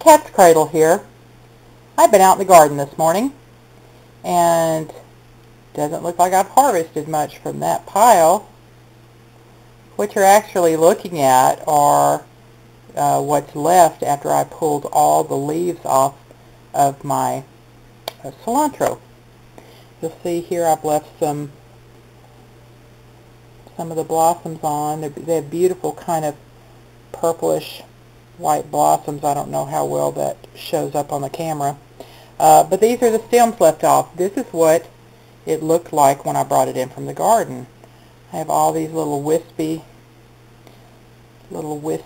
Cat's Cradle here. I've been out in the garden this morning, and doesn't look like I've harvested much from that pile. What you're actually looking at are what's left after I pulled all the leaves off of my cilantro. You'll see here I've left some of the blossoms on. They have beautiful kind of purplish white blossoms. I don't know how well that shows up on the camera. But these are the stems left off. This is what it looked like when I brought it in from the garden. I have all these little wispy leaves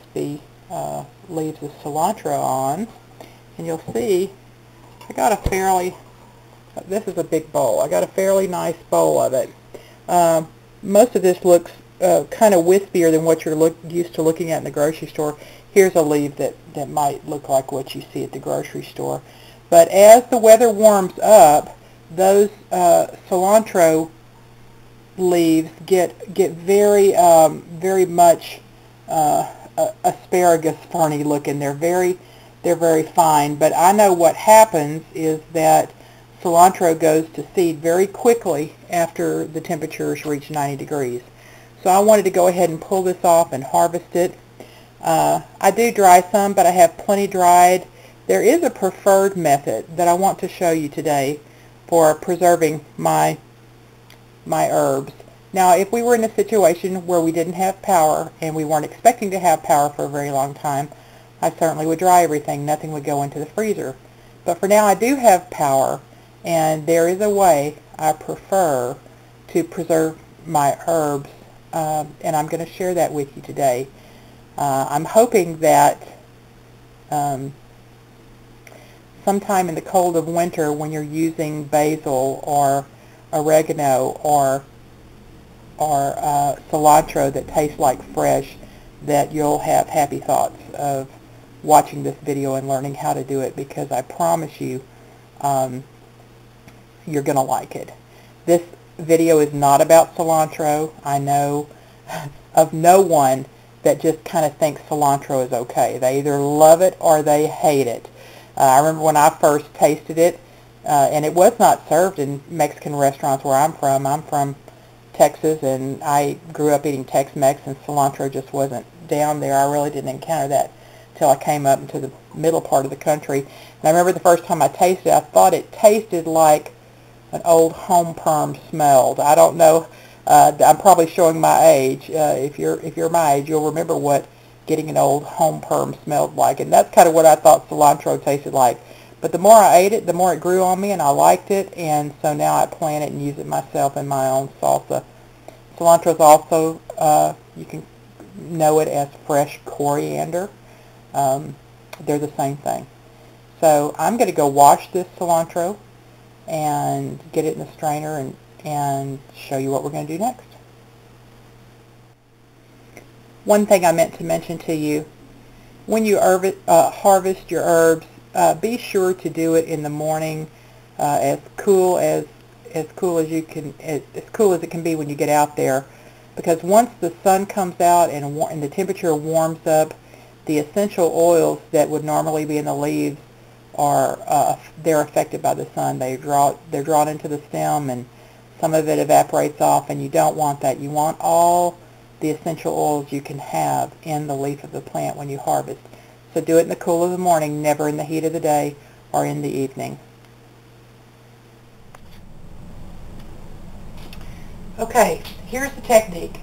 of cilantro on. And you'll see I got a fairly, this is a big bowl. I got a fairly nice bowl of it. Most of this looks kind of wispier than what you're used to looking at in the grocery store. Here's a leaf that might look like what you see at the grocery store. But as the weather warms up, those cilantro leaves get very very much asparagus ferny looking. They're very fine. But I know what happens is that cilantro goes to seed very quickly after the temperatures reach 90 degrees. So I wanted to go ahead and pull this off and harvest it. I do dry some, but I have plenty dried. There is a preferred method that I want to show you today for preserving my herbs. Now, if we were in a situation where we didn't have power and we weren't expecting to have power for a very long time, I certainly would dry everything. Nothing would go into the freezer. But for now, I do have power, and there is a way I prefer to preserve my herbs, and I'm going to share that with you today. I'm hoping that sometime in the cold of winter, when you're using basil or oregano or cilantro that tastes like fresh, that you'll have happy thoughts of watching this video and learning how to do it, because I promise you you're going to like it. This video is not about cilantro. I know of no one that just kind of thinks cilantro is okay. They either love it or they hate it. I remember when I first tasted it, and it was not served in Mexican restaurants where I'm from. I'm from Texas, and I grew up eating Tex-Mex, and cilantro just wasn't down there. I really didn't encounter that until I came up into the middle part of the country. And I remember the first time I tasted it, I thought it tasted like an old home perm smelled. I don't know. I'm probably showing my age. If you're my age, you'll remember what getting an old home perm smelled like, and that's kind of what I thought cilantro tasted like. But the more I ate it, the more it grew on me, and I liked it, and so now I plant it and use it myself in my own salsa. Cilantro is also, you can know it as fresh coriander. They're the same thing. So I'm going to go wash this cilantro and get it in the strainer and show you what we're going to do next. One thing I meant to mention to you, when you harvest your herbs, be sure to do it in the morning, as cool as it can be when you get out there, because once the sun comes out and the temperature warms up, the essential oils that would normally be in the leaves they're affected by the sun. They're drawn into the stem, and some of it evaporates off, and you don't want that. You want all the essential oils you can have in the leaf of the plant when you harvest. So do it in the cool of the morning, never in the heat of the day or in the evening. Okay, here's the technique.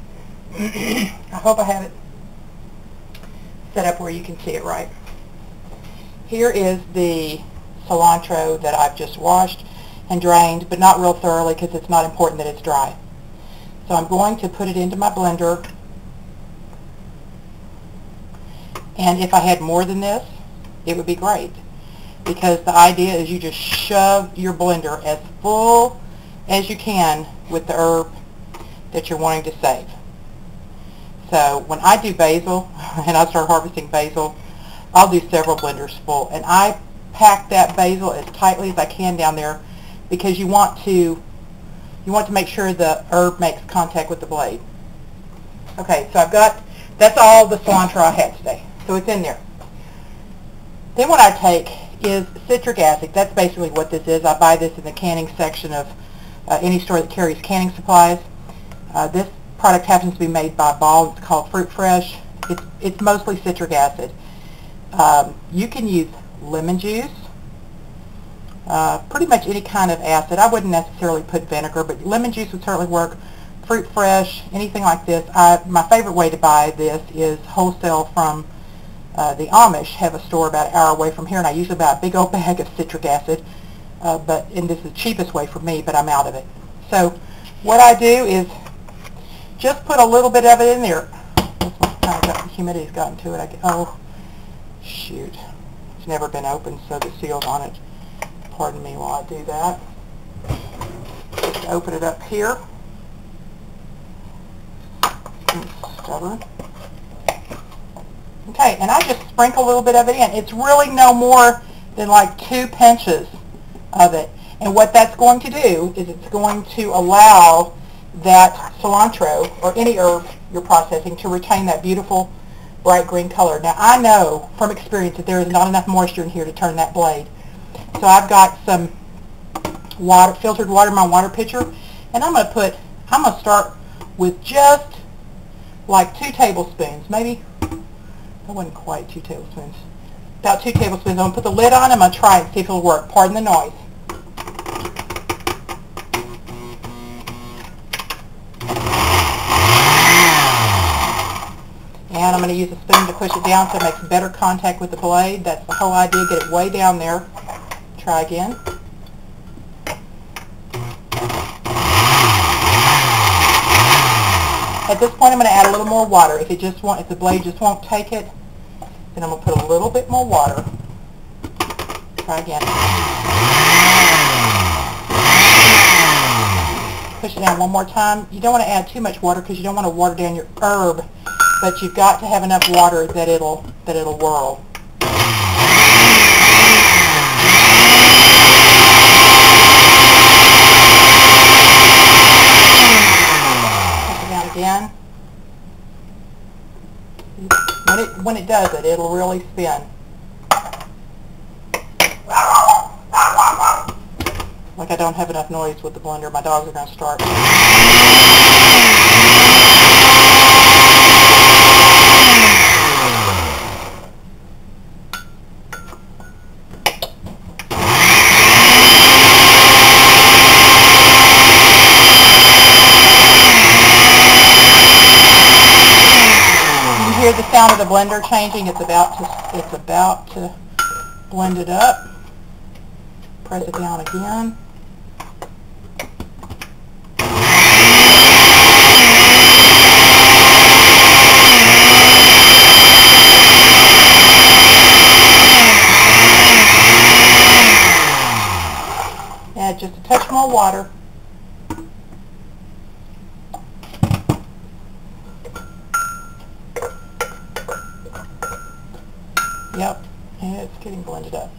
I hope I have it set up where you can see it right. Here is the cilantro that I've just washed and drained, but not real thoroughly because it's not important that it's dry. So I'm going to put it into my blender, and if I had more than this, it would be great, because the idea is you just shove your blender as full as you can with the herb that you're wanting to save. So when I do basil, and I start harvesting basil, I'll do several blenders full, and I pack that basil as tightly as I can down there, because you want to make sure the herb makes contact with the blade. Okay, so that's all the cilantro I had today. So it's in there. Then what I take is citric acid. That's basically what this is. I buy this in the canning section of any store that carries canning supplies. This product happens to be made by Basil. It's called Fruit Fresh. It's mostly citric acid. You can use lemon juice, pretty much any kind of acid. I wouldn't necessarily put vinegar, but lemon juice would certainly work. Fruit Fresh, anything like this. My favorite way to buy this is wholesale from the Amish. Have a store about an hour away from here, and I usually buy a big old bag of citric acid. And this is the cheapest way for me, but I'm out of it. So what I do is just put a little bit of it in there. This one's kind of got the humidity's gotten to it. Oh, shoot. It's never been opened, so the seal's on it. Pardon me while I do that. Just open it up here. It's stubborn. Okay, and I just sprinkle a little bit of it in. It's really no more than like 2 pinches of it. And what that's going to do is it's going to allow that cilantro, or any herb you're processing, to retain that beautiful bright green color. Now I know from experience that there is not enough moisture in here to turn that blade. So I've got some water, filtered water in my water pitcher, and I'm going to start with just like 2 tablespoons, maybe, I wasn't quite 2 tablespoons, about 2 tablespoons. I'm going to put the lid on, I'm going to try it and see if it'll work. Pardon the noise. And I'm going to use a spoon to push it down so it makes better contact with the blade. That's the whole idea, get it way down there. Try again. At this point I'm going to add a little more water. If the blade just won't take it, then I'm going to put a little bit more water. Try again. Push it down one more time. You don't want to add too much water because you don't want to water down your herb, but you've got to have enough water that it'll whirl. Again. When it does it, it'll really spin. Like I don't have enough noise with the blender. My dogs are going to start. Hear the sound of the blender changing. It's about to blend it up. Press it down again. Add just a touch more water. Yep, and it's getting blended up.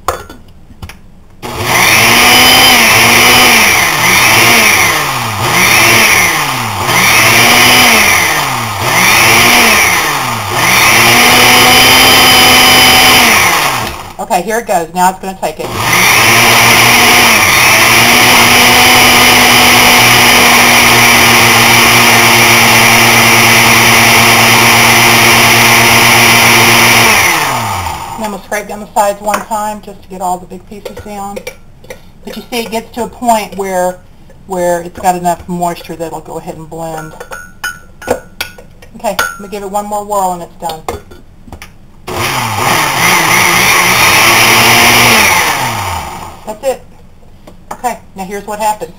Okay, here it goes. Now it's going to take it. I'm going to scrape down the sides one time just to get all the big pieces down. But you see it gets to a point where it's got enough moisture that it'll go ahead and blend. Okay, let me give it one more whirl and it's done. That's it. Okay, now here's what happens.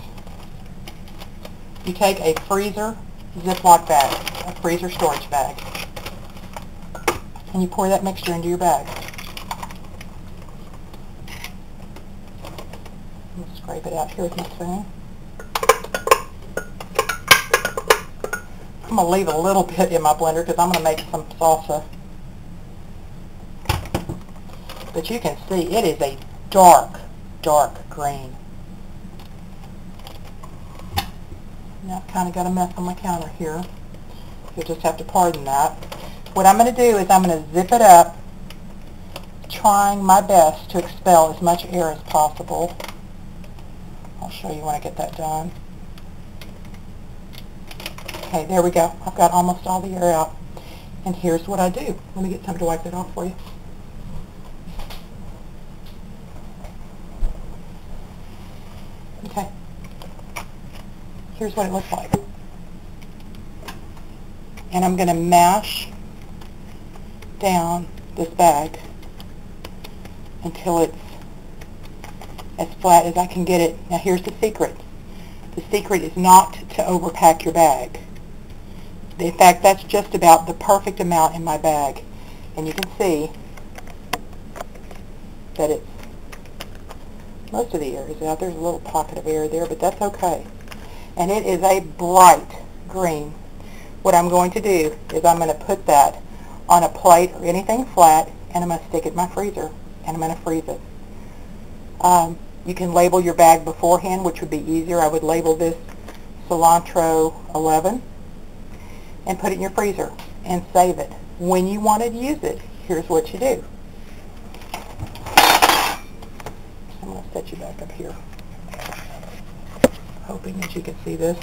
You take a freezer Ziploc bag, a freezer storage bag, and you pour that mixture into your bag. Scrape it out here with my spoon. I'm going to leave a little bit in my blender because I'm going to make some salsa. But you can see it is a dark, dark green. Now I've kind of got a mess on my counter here. You'll just have to pardon that. What I'm going to do is I'm going to zip it up, trying my best to expel as much air as possible. I'll show you when I get that done. Okay, there we go. I've got almost all the air out. And here's what I do. Let me get something to wipe that off for you. Okay. Here's what it looks like. And I'm going to mash down this bag until it's as flat as I can get it. Now here's the secret. The secret is not to overpack your bag. In fact, that's just about the perfect amount in my bag. And you can see that it's, most of the air is out. There's a little pocket of air there, but that's okay. And it is a bright green. What I'm going to do is I'm going to put that on a plate or anything flat, and I'm going to stick it in my freezer, and I'm going to freeze it. You can label your bag beforehand, which would be easier. I would label this cilantro 11 and put it in your freezer and save it. When you want to use it, here's what you do. I'm going to set you back up here, hoping that you can see this.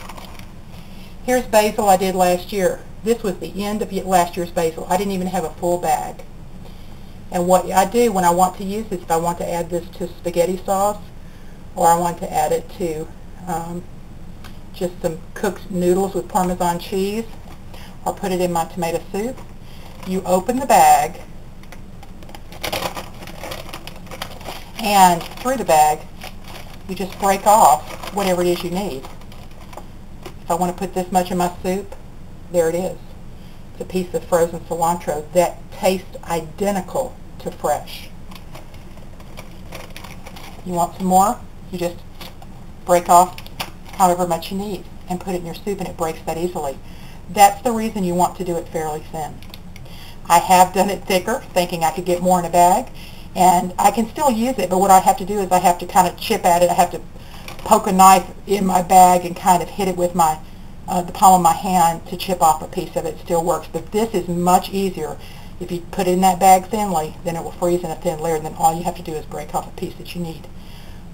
Here's basil I did last year. This was the end of last year's basil. I didn't even have a full bag. And what I do when I want to use this, if I want to add this to spaghetti sauce, or I want to add it to just some cooked noodles with Parmesan cheese, or put it in my tomato soup, you open the bag, and through the bag, you just break off whatever it is you need. If I want to put this much in my soup, there it is. It's a piece of frozen cilantro that tastes identical to fresh. You want some more? You just break off however much you need and put it in your soup, and it breaks that easily. That's the reason you want to do it fairly thin. I have done it thicker, thinking I could get more in a bag, and I can still use it, but what I have to do is I have to kind of chip at it. I have to poke a knife in my bag and kind of hit it with my the palm of my hand to chip off a piece of it. It still works, but this is much easier. If you put it in that bag thinly, then it will freeze in a thin layer, and then all you have to do is break off a piece that you need.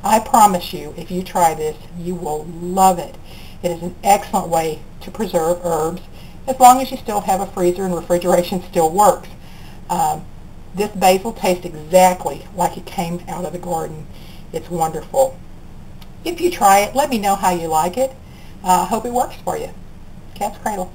I promise you, if you try this, you will love it. It is an excellent way to preserve herbs, as long as you still have a freezer and refrigeration still works. This basil tastes exactly like it came out of the garden. It's wonderful. If you try it, let me know how you like it. I hope it works for you. Cat's Cradle.